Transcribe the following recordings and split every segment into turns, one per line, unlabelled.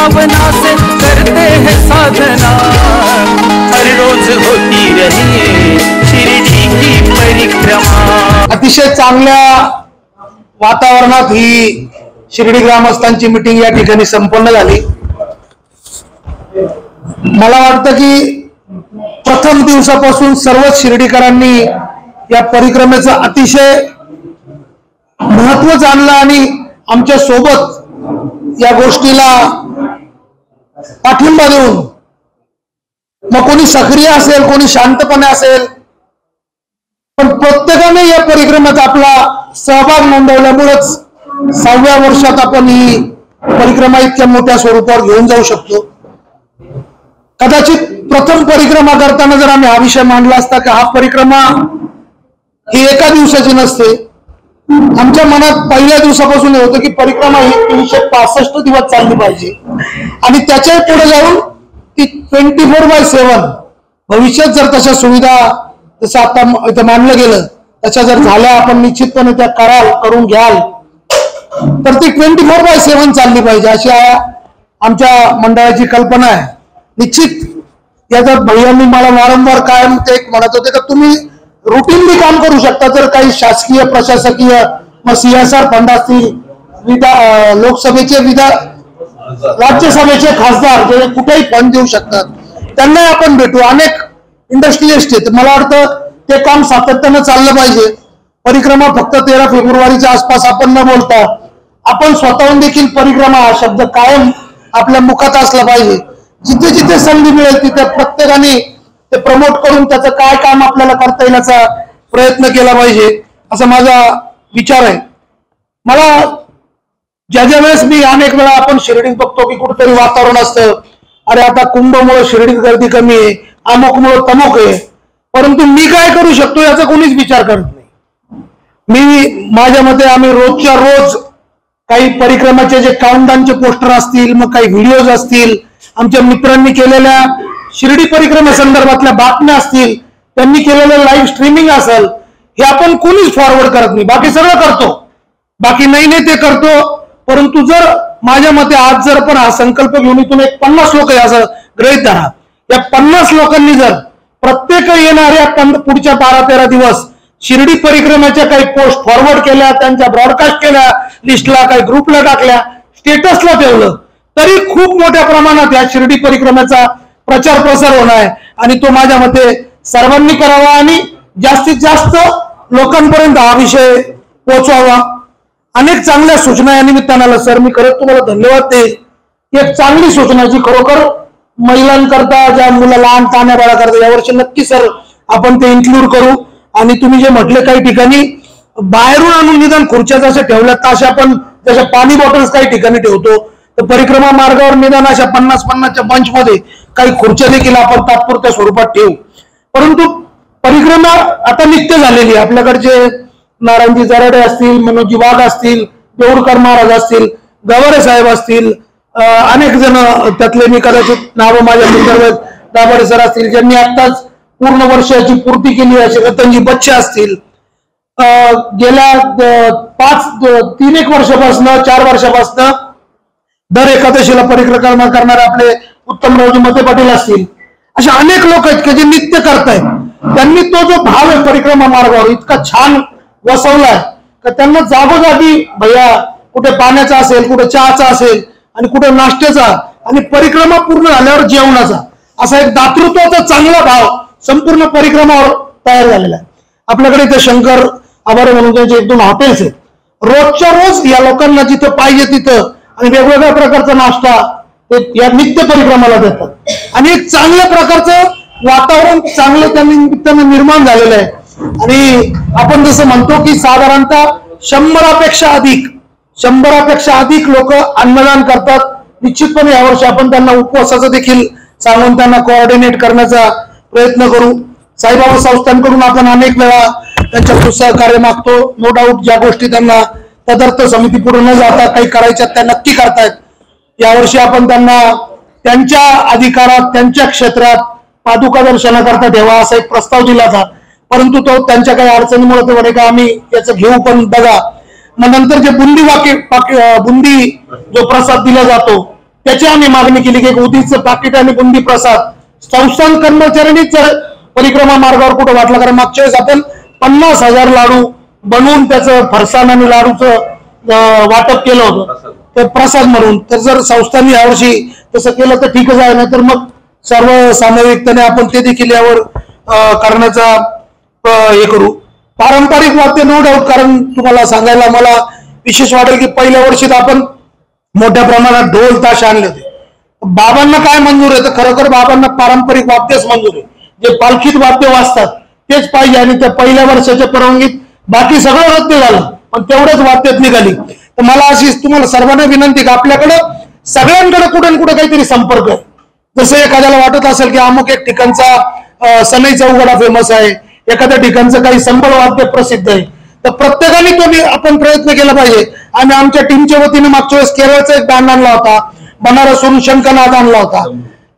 भावना से करते हैं साधना, हर रोज होती रहे शिरडी की परिक्रमा।
अतिशय चांगल्या वातावरणात ही शिर्डी ग्रामस्थांची मीटिंग या ठिकाणी संपन्न झाली। मला वाटतं की प्रथम दिवसापासून सर्वच शिर्डीकरांनी या परिक्रमेचं अतिशय महत्त्व जाणलं आणि आमच्या सोबत या गोष्टीला पाठिंबा देऊन, मग कोणी सक्रिय असेल कोणी शांतपणे असेल, पण प्रत्येकाने या परिक्रमेत आपला सहभाग नोंदवल्यामुळेच 6व्या वर्षात आपण ही परिक्रमा इतक्या मोठ्या स्वरूपावर घेऊन जाऊ शकतो। कदाचित प्रथम परिक्रमा करताना जर आम्ही हा विषय मांडला असता की हा परिक्रमा ही एका दिवसाची नसते, आमच्या मनात पहिल्या दिवसापासून होतं की परिक्रमा ही 365 दिवस चालली पाहिजे आणि त्याच्या पुढे जाऊन ती 24/7 भविष्यात जर तशा सुविधा जसं आता इथं मानलं गेलं तशा जर झाल्या, आपण निश्चितपणे त्या करून घ्याल तर ती 24/7 चालली पाहिजे अशी आमच्या मंडळाची कल्पना आहे। निश्चित याच्यात भैयांनी मला वारंवार कायम ते म्हणत होते की तुम्ही रुटीनली काम करू शकता, जर काही शासकीय प्रशासकीय मग CSR फंड असतील, लोकसभेचे राज्यसभेचे खासदार जे कुठेही फंड देऊ शकतात त्यांना आपण भेटू। अनेक इंडस्ट्रियलिस्ट आहेत, मला वाटतं ते काम सातत्यानं चाललं पाहिजे। परिक्रमा फक्त 13 फेब्रुवारीच्या आसपास आपण न बोलता आपण स्वतःहून देखील परिक्रमा हा शब्द कायम आपल्या मुखात असला पाहिजे। जिथे जिथे संधी मिळेल तिथे प्रत्येकाने ते प्रमोट करून त्याचं काय काम आपल्याला करता येईल याचा प्रयत्न केला पाहिजे असा माझा विचार आहे। मला ज्या वेळेस मी अनेक वेळा आपण शिर्डीत बघतो की कुठेतरी वातावरण असतं, अरे आता कुंभमुळे शिर्डीत गर्दी कमी आहे, अमुकमुळे तमुक आहे, परंतु मी काय करू शकतो याचा कोणीच विचार करत नाही। मी माझ्या मते आम्ही रोजच्या रोज काही परिक्रमाचे जे काउंटडाऊनचे पोस्टर असतील, मग काही व्हिडिओज असतील, आमच्या मित्रांनी केलेल्या शिर्डी परिक्रमा संदर्भातल्या बातम्या असतील, त्यांनी केलेलं लाईव्ह स्ट्रीमिंग असेल, हे आपण कोणीच फॉरवर्ड करत नाही। बाकी सगळं करतो, बाकी नाही ते करतो, परंतु जर माझ्या मते आज जर पण हा संकल्प घेऊन इथून एक 50 लोक असं गृहीत धरा, या 50 लोकांनी जर प्रत्येक येणाऱ्या पुढच्या 12-13 दिवस शिर्डी परिक्रमेच्या काही पोस्ट फॉरवर्ड केल्या, त्यांच्या ब्रॉडकास्ट केल्या, लिस्टला काही ग्रुपला टाकल्या, स्टेटसला ठेवलं, तरी खूप मोठ्या प्रमाणात या शिर्डी परिक्रमेचा प्रचार प्रसार होणार आहे आणि तो माझ्या मते सर्वांनी करावा आणि जास्तीत जास्त लोकांपर्यंत हा विषय पोहोचवावा। अनेक चांगल्या सूचना या निमित्तानं सर मी खरंच तुम्हाला धन्यवाद देईल। एक चांगली सूचना जी खरोखर महिलांकरता, ज्या मुलं लहान तान्या बाळा करता, यावर्षी नक्की सर आपण ते इन्क्लूड करू। आणि तुम्ही जे म्हटले काही ठिकाणी बाहेरून आणून निदान खुर्च्या जशा ठेवल्या तशा आपण जशा पाणी बॉटल्स काही ठिकाणी ठेवतो, तर परिक्रमा मार्गावर निदान अशा 50-50च्या बंच मध्ये काही खुर्च्या देखील आपण तात्पुरत्या स्वरूपात ठेवू। परंतु परिक्रमा आता नित्य झालेली, आपल्याकडचे नारायणजी जराडे असतील, मनोजी वाघ असतील, देऊळकर महाराज असतील, गवारे साहेब असतील, अनेक जण त्यातले मी कदाचित नावं माझ्या संदर्भात दाभाडे सर असतील ज्यांनी आत्ताच पूर्ण वर्षाची पूर्ती केली, असे रतनजी बच्चे असतील, गेल्या 3-1 वर्षापासून 4 वर्षापासून दर एकादशीला परिक्रमा करणारे आपले उत्तमरावजी मते पाटील असतील, असे अनेक लोक आहेत की जे नित्य करतायत। त्यांनी तो जो भाव आहे परिक्रमा मार्गावर इतका छान वसवलाय की त्यांना जागोजागी भैया कुठे पाण्याचा असेल, कुठे चहाचा असेल आणि कुठे नाश्त्याचा आणि परिक्रमा पूर्ण झाल्यावर जेवणाचा असा एक दातृत्वाचा चांगला भाव संपूर्ण परिक्रमावर तयार झालेला आहे। आपल्याकडे इथे शंकर आभारे म्हणून त्यांचे 1-2 हॉटेल्स आहेत, रोजच्या रोज या लोकांना जिथं पाहिजे तिथं आणि वेगवेगळ्या प्रकारचा नाश्ता ते या नित्य परिक्रमाला देतात आणि एक चांगल्या प्रकारचं वातावरण चांगलं त्या निमित्तानं निर्माण झालेलं आहे। आणि आपण जसं म्हणतो की साधारणतः 100पेक्षा अधिक लोक अन्नदान करतात। निश्चितपणे यावर्षी आपण त्यांना उपवासाचं देखील सांगून त्यांना कोऑर्डिनेट करण्याचा प्रयत्न करू। साईबाबा संस्थांकडून आपण अनेक वेळा त्यांच्या सहकार्य मागतो, नो डाऊट ज्या गोष्टी त्यांना तदर्थ समिती पुढे न जाता काही करायच्या त्या नक्की करतायत। यावर्षी आपण त्यांना त्यांच्या अधिकारात त्यांच्या क्षेत्रात पादुका दर्शनाकरता ठेवा असा एक प्रस्ताव दिला होता, परंतु तो त्यांच्या काही अडचणीमुळे ते म्हणे का आम्ही याचं घेऊ पण बघा। मग नंतर जे बुंदी जो प्रसाद दिला जातो त्याची आम्ही मागणी केली की उदीचं पाकिट आणि बुंदी प्रसाद संस्थान कर्मचाऱ्यांनीच जर परिक्रमा मार्गावर कुठं वाटलं, कारण मागच्या वेळेस आपण 50,000 लाडू बनवून त्याचं फरसाण आणि लाडूचं वाटप केलं होतं तर प्रसाद म्हणून. तर जर संस्थांनी यावर्षी तसं केलं तर ठीकच आहे, नाही तर मग सर्व सामूहिकतेने आपण ते देखील यावर करण्याचा हे करू. पारंपरिक वाद्य नो डाऊट, कारण तुम्हाला सांगायला मला विशेष वाटेल की पहिल्या वर्षीत आपण मोठ्या प्रमाणात ढोल ताशे आणले होते. बाबांना काय मंजूर आहे तर खरोखर बाबांना पारंपरिक वाद्यच मंजूर आहे, जे पालखीत वाद्य वाजतात तेच पाहिजे. आणि त्या पहिल्या वर्षाच्या परवानगीत बाकी सगळं रद्द झालं पण तेवढंच वाद्यात निघाली. तर मला अशी तुम्हाला सर्वांना विनंती की आपल्याकडं सगळ्यांकडे कुठे ना कुठे काहीतरी संपर्क आहे. जसं एखाद्याला वाटत असेल की अमुक एक ठिकाणचा सनई चौघडा फेमस आहे, एखाद्या ठिकाणचं काही संबळ वाद्य प्रसिद्ध आहे, तर प्रत्येकाने तो आपण प्रयत्न केला पाहिजे. आम्ही आमच्या टीमच्या वतीने मागच्या वेळेस केरळचा एक बँड आणला होता, बनारसवरून शंखनाद आणला होता,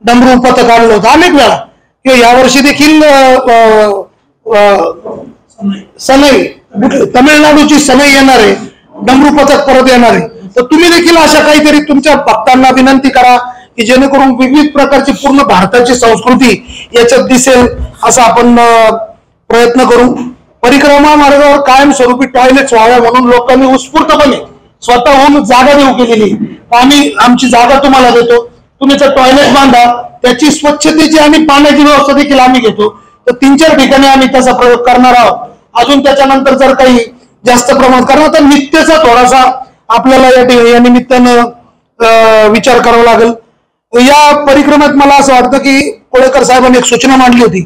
डमरू पथक आणलं होतं अनेक वेळा. किंवा यावर्षी देखील सनई तमिळनाडूची सनई येणार आहे, डमरू पथक परत येणार आहे. तर तुम्ही देखील अशा काहीतरी तुमच्या भक्तांना विनंती करा की जेणेकरून विविध प्रकारची पूर्ण भारताची संस्कृती याच्यात दिसेल असं आपण प्रयत्न करू. परिक्रमा मार्गावर कायमस्वरूपी टॉयलेट्स व्हाव्या म्हणून लोकांनी उत्स्फूर्तपणे स्वतःहून जागा देऊ केलेली. आम्ही आमची जागा तुम्हाला देतो, तुम्ही जर टॉयलेट बांधा, त्याची स्वच्छतेची आणि पाण्याची व्यवस्था देखील आम्ही घेतो. तर 3-4 ठिकाणी आम्ही त्याचा प्रयोग करणार आहोत. अजून त्याच्यानंतर जर काही जास्त प्रमाणात कारण आता नित्यचा थोडासा आपल्याला या निमित्तानं विचार करावा लागेल. या परिक्रमेत मला असं वाटतं की कोळेकर साहेबांनी एक सूचना मांडली होती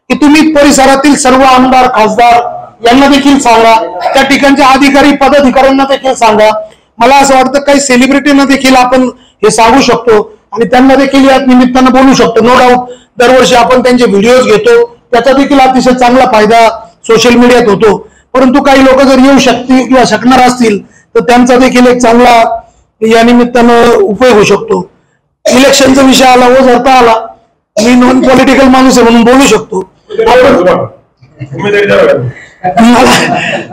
की तुम्ही परिसरातील सर्व आमदार खासदार यांना देखील सांगा, त्या ठिकाणच्या अधिकारी पदाधिकाऱ्यांना देखील सांगा. मला असं वाटतं काही सेलिब्रिटींना देखील आपण हे सांगू शकतो आणि त्यांना देखील या निमित्तानं बोलू शकतो. नो डाऊट दरवर्षी आपण त्यांचे व्हिडिओज घेतो, त्याचा देखील अतिशय चांगला फायदा सोशल मीडियात होतो. परंतु काही लोक जर येऊ शकतील किंवा शकणार असतील तर त्यांचा देखील एक चांगला या निमित्तानं उपयोग होऊ शकतो. इलेक्शनचा विषय आला, व जरता आला, मी नॉन पॉलिटिकल माणूस आहे म्हणून बोलू शकतो.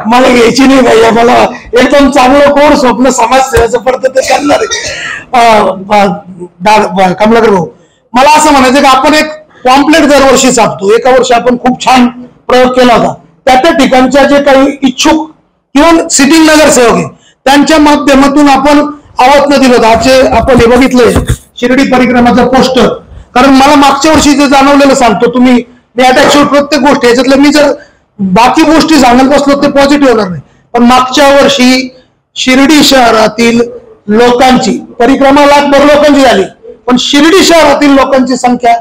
मला घ्यायची नाही भैया, मला एकदम चांगलं कोण स्वप्न समाजसेवेचं पडतं ते करणार आहे. कमलाकर भाऊ, मला असं म्हणायचं की आपण एक पॉम्पलेट दरवर्षी छापतो. एका वर्षी आपण खूप छान प्रयोग केला होता. त्या ठिकाणच्या जे काही इच्छुक किंवा सिटिंग नगरसेवक आहे त्यांच्या माध्यमातून आपण आवाहन दिलं होतं. आजचे आपण हे बघितलंय शिर्डी परिक्रमाचा पोस्टर, कारण मला मागच्या वर्षी जे जाणवलेलं सांगतो तुम्ही, मी अटॅच प्रत्येक गोष्ट याच्यातलं मी जर बाकी गोष्टी सांगत बसलो ते पॉझिटिव्ह होणार नाही. पण मागच्या वर्षी शिर्डी शहरातील लोकांची परिक्रमा लाखभर लोकांची झाली, पण शिर्डी शहरातील लोकांची संख्या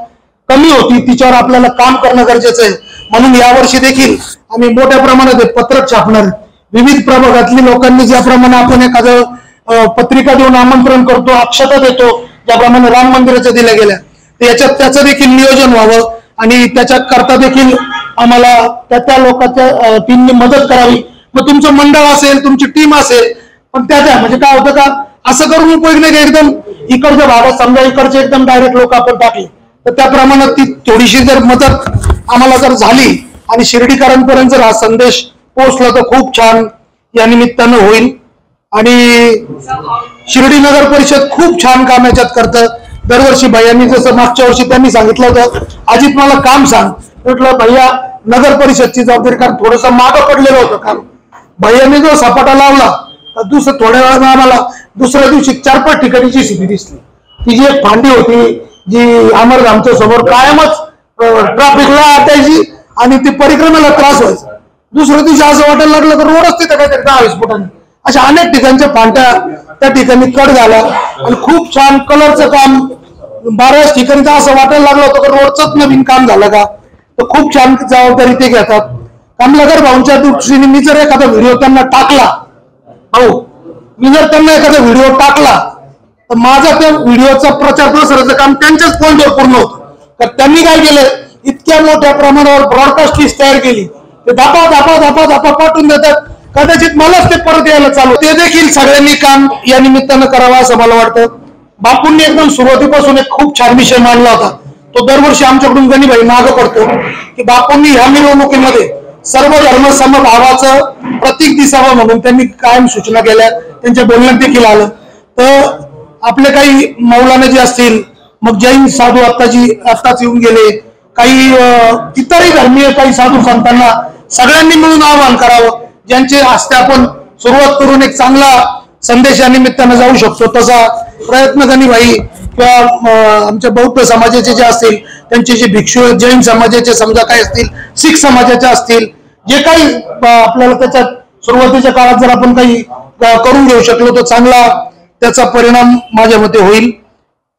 कमी होती, तिच्यावर आपल्याला काम करणं गरजेचं आहे. म्हणून यावर्षी देखील आम्ही मोठ्या प्रमाणात पत्रक छापणार. विविध प्रभागातली लोकांनी ज्याप्रमाणे आपण एखादं पत्रिका देऊन आमंत्रण करतो, अक्षता देतो, ज्याप्रमाणे राम मंदिराच्या दिल्या गेल्या, तर याच्यात त्याचं देखील नियोजन व्हावं आणि त्याच्या करता देखील आम्हाला त्या लोकांच्या टीमने मदत करावी. मग तुमचं मंडळ असेल, तुमची टीम असेल, पण त्या म्हणजे काय होतं का असं करून उपयोग नाही. एकदम इकडच्या भागात समजा इकडचे एकदम डायरेक्ट लोक आपण टाकले तर त्या प्रमाणात ती थोडीशी जर मदत आम्हाला जर झाली आणि शिर्डीकरांपर्यंत जर हा संदेश पोहोचला तर खूप छान या निमित्तानं होईल. आणि शिर्डी नगर परिषद खूप छान काम याच्यात करतं. दरवर्षी भैयांनी जसं मागच्या वर्षी त्यांनी सांगितलं होतं, अजित मला काम सांग, म्हटलं भैया नगर परिषदची जबाबदारी, कारण थोडंसं मागं पडलेलं होतं काम. भैयांनी जो सपाटा लावला तर थोड्या वेळानं आम्हाला दुसऱ्या दिवशी 4-5 ठिकाणी JCB दिसली. ती जी एक फांदी होती जी अमरधामच्या समोर कायमच ट्रॅफिकला अटायची आणि ती परिक्रमेला त्रास व्हायचा. दुसऱ्या दिवशी असं वाटायला लागलं तर रोडच तिथं काहीतरी 10-20 फुटांनी अशा अनेक ठिकाणच्या फांट्या त्या ठिकाणी कट झाल्या आणि खूप छान कलरचं काम 12 ठिकाणी असं वाटायला लागलं होतं की रोडचंच नवीन काम झालं का. तर खूप छान जबाबदारी ते घेतात. कमलाकर भाऊंच्या दृष्टीने मी जर एखादा व्हिडिओ त्यांना टाकला, मी जर त्यांना एखादा व्हिडिओ टाकला तर माझा त्या व्हिडिओचा प्रचार प्रसाराचं काम त्यांच्याच फोनवर पूर्ण होतं. तर त्यांनी काय केलं, इतक्या मोठ्या प्रमाणावर ब्रॉडकास्ट लिस्ट तयार केली, ते धापा धापा धापा धापा पाठवून देतात. कदाचित मलाच ते परत यायला चालू, ते देखील सगळ्यांनी काम या निमित्तानं करावं असं मला वाटतं. बापूंनी एकदम सुरुवातीपासून एक खूप छान विषय मांडला होता, तो दरवर्षी आमच्याकडून गणीभाई मागं पडतो की बापूंनी ह्या मिरवणुकीमध्ये सर्व धर्म समभावाचं प्रतीक दिसावं म्हणून त्यांनी कायम सूचना केल्या, त्यांच्या बोलण्यात देखील आलं. तर आपले काही मौलाना जे असतील, मग जैन साधू आत्ताच येऊन गेले, काही इतरही धर्मीय काही साधू संतांना सगळ्यांनी मिळून आवाहन करावं, ज्यांचे हस्ते आपण सुरुवात करून एक चांगला संदेश या निमित्तानं जाऊ शकतो, तसा प्रयत्न गणी भाई किंवा आमच्या बौद्ध समाजाचे जे असतील त्यांचे जे भिक्षू, जैन समाजाचे समजा काय असतील, शीख समाजाचे असतील, जे काही आपल्याला त्याच्यात सुरुवातीच्या काळात जर आपण काही करून घेऊ शकलो तर चांगला त्याचा परिणाम माझ्या मते होईल.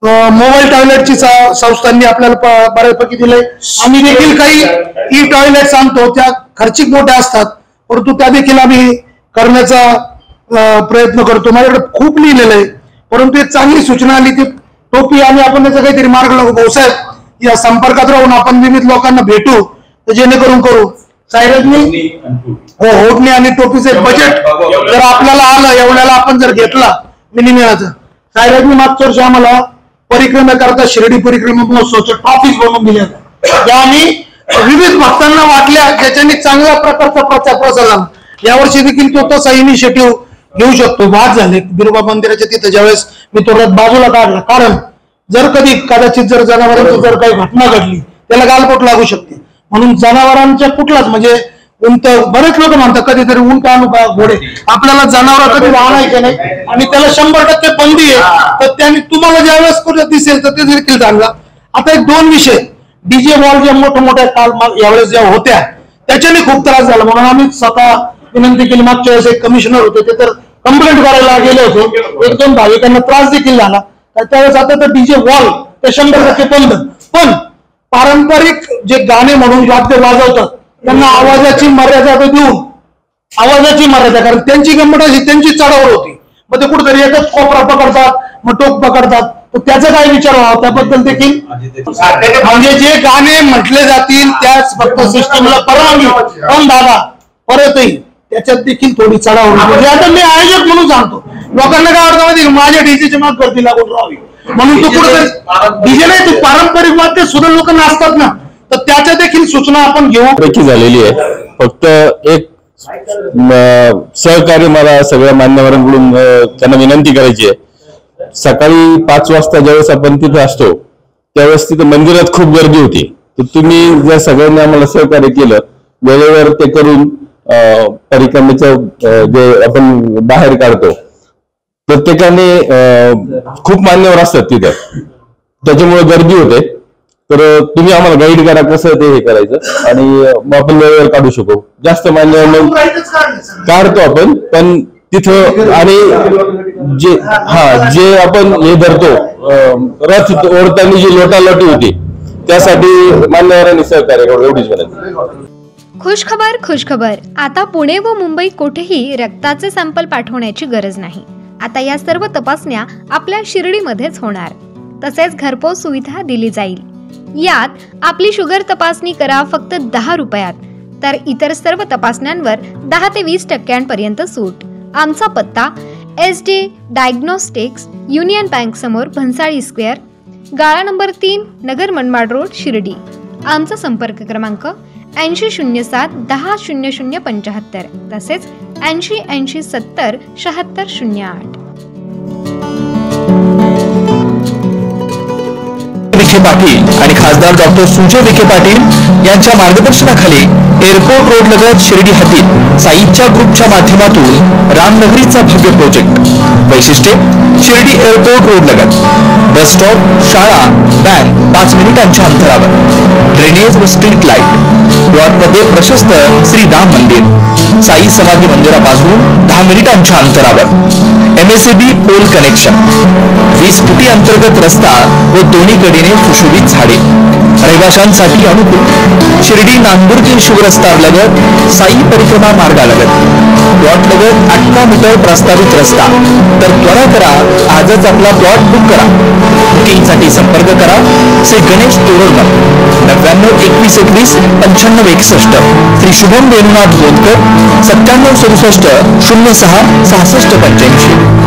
मोबाईल टॉयलेटची संस्थांनी आपल्याला बऱ्यापैकी दिलंय. आम्ही देखील काही ई टॉयलेट आणतो, त्या खर्चिक मोठ्या असतात, परंतु त्या देखील आम्ही करण्याचा प्रयत्न करतो. माझ्याकडे खूप लिहिलेलं आहे, परंतु एक चांगली सूचना आली ती टोपी, आणि आपण याचा काहीतरी मार्ग लागू. भाऊसाहेब या संपर्कात राहून आपण विविध लोकांना भेटू, तर जेणेकरून करू. सायरजनी ओढणी आणि टोपीचे बजेट जर आपल्याला आलं एवढ्याला आपण जर घेतला मिनिममचं, सायरजनी मागच्या वर्षी आम्हाला परिक्रमेकरता शिर्डी परिक्रमा महोत्सवच्या ट्रॉफीज बनवून दिल्या, ज्या आम्ही विविध भक्तांना वाटल्या, ज्याच्याने चांगल्या प्रकारचा प्रचार प्रसार झाला. यावर्षी देखील तो तसा इनिशिएटिव्ह घेऊ शकतो. वाद झाले बिरोबा मंदिराच्या तिथे, ज्यावेळेस मी तो रथ बाजूला काढला, कारण जर कदाचित जर जनावरांची जर काही घटना घडली त्याला गालबोट लागू शकते, म्हणून जनावरांच्या कुठलाच म्हणजे उंट, बरेच लोक म्हणतात कधीतरी उंट आणू का घोडे, आपल्याला जनावर कधी आणायचे नाही, आणि त्याला 100% बंदी आहे. तर त्याने तुम्हाला ज्यावेळेस कुठे दिसेल तर ते देखील सांगा. आता एक 2 विषय, डीजे वॉल ज्या मोठ्या काल यावेळेस ज्या होत्या त्याच्याने खूप त्रास झाला, म्हणून आम्ही स्वतः विनंती केली. मागच्या वेळेस एक कमिशनर होते, ते तर कंप्लेंट करायला गेले होते, 1-2 भाविकांना त्रास देखील झाला. त्यावेळेस आता तर डीजे वॉल ते 100% बंद. पण पारंपरिक जे गाणे म्हणून वाद्य वाजवतात त्यांना आवाजाची मर्यादा देऊन, आवाजाची मर्यादा, कारण त्यांची गंमत अशी त्यांची चढावड होती, मग ते कुठेतरी एकच कोपरा पकडतात, मग टोक पकडतात, तर त्याचा काय विचार व्हावा त्याबद्दल देखील. म्हणजे जे गाणे म्हटले जातील त्याच फक्त सिस्टमला परवानगी, पण दादा परतही त्याच्यात देखील थोडी चढावड. म्हणजे आता मी आयोजक म्हणून सांगतो, लोकांना काय वाटतं माहिती, माझ्या डीजेची माग करती लागून राहावी म्हणून तो कुठेतरी डीजे नाही, तो पारंपरिक वाद्य सुद्धा लोक नाचतात ना, तर त्याच्या देखील सूचना आपण घेऊ.
झालेली आहे. फक्त एक सहकार्य मला सगळ्या मान्यवरांकडून त्यांना विनंती करायची आहे. सकाळी 5 वाजता ज्यावेळेस आपण तिथे असतो त्यावेळेस तिथे मंदिरात खूप गर्दी होती, तर तुम्ही जर सगळ्यांनी आम्हाला सहकार्य केलं, वेळेवर ते करून परिक्रमेचं जे आपण बाहेर काढतो, प्रत्येकाने खूप मान्यवर असतात तिथे, त्याच्यामुळे गर्दी होते. तर तुम्ही आम्हाला गाईड करा कसं ते हे करायचं, आणि मग आपण वेळेवर काढू शकू. जास्त मान्यवर मग काढतो आपण, पण तिथं आणि जे आपण हे धरतो रथ ओढताना जी लोटालोटी होती त्यासाठी मान्यवरांनी सहकार्य करू, एवढीच विनंती.
खुशखबर, आता पुणे व मुंबई कुठेही रक्ताचे सॅम्पल पाठवण्याची गरज नाही. आता या सर्व तपासण्या आपल्या शिर्डीमध्येच होणार. तसेच घरपोच सुविधा दिली जाईल. यात आपली शुगर तपासणी करा फक्त 10 रुपयात, तर इतर सर्व तपासण्यांवर 10 ते 20% सूट. आमचा पत्ता SD डायग्नोस्टिक्स, युनियन बँक समोर, भन्साळी स्क्वेअर, गाळा नंबर 3, नगर मनमाड रोड, शिर्डी. आमचा संपर्क क्रमांक 8007 10 0075, तसेच 80 80 70 76 08.
विखे पाटील आणि खासदार डॉक्टर सुजय विखे पाटील यांच्या मार्गदर्शनाखाली एअरपोर्ट रोड लगत शिर्डी हद्दीत साईच्या ग्रुपच्या माध्यमातून रामनगरीचा भव्य प्रोजेक्ट. वैशिष्ट्ये, शिर्डी एअरपोर्ट रोड लगत बस स्टॉप, शाळा, बँक 5 मिनिटांच्या अंतरावर, ड्रेनेज व स्ट्रीट लाईट. प्लॉटमध्ये प्रशस्त श्री राम मंदिर, साई समाधी मंदिरापासून 10 मिनिटांच्या अंतरावर, MSAB पोल कनेक्शन, 20 फुटी अंतर्गत रस्ता व दोन्ही कडेने सुशोभित झाडे. रहिवाशांसाठी अनुकूल. शिर्डी नांदुर्गी शिवरस्ता लगत साई परिक्रमा मार्गालगत. प्लॉट लगत 18 मीटर प्रस्तावित रस्ता. तर त्वरा करा, आजच आपला प्लॉट बुक करा. बुकिंगसाठी संपर्क करा श्री गणेश तोरडमल 99 21 21 95 61, श्री शुभम वेणुनाथ बोधकर 97 67 06 65 85.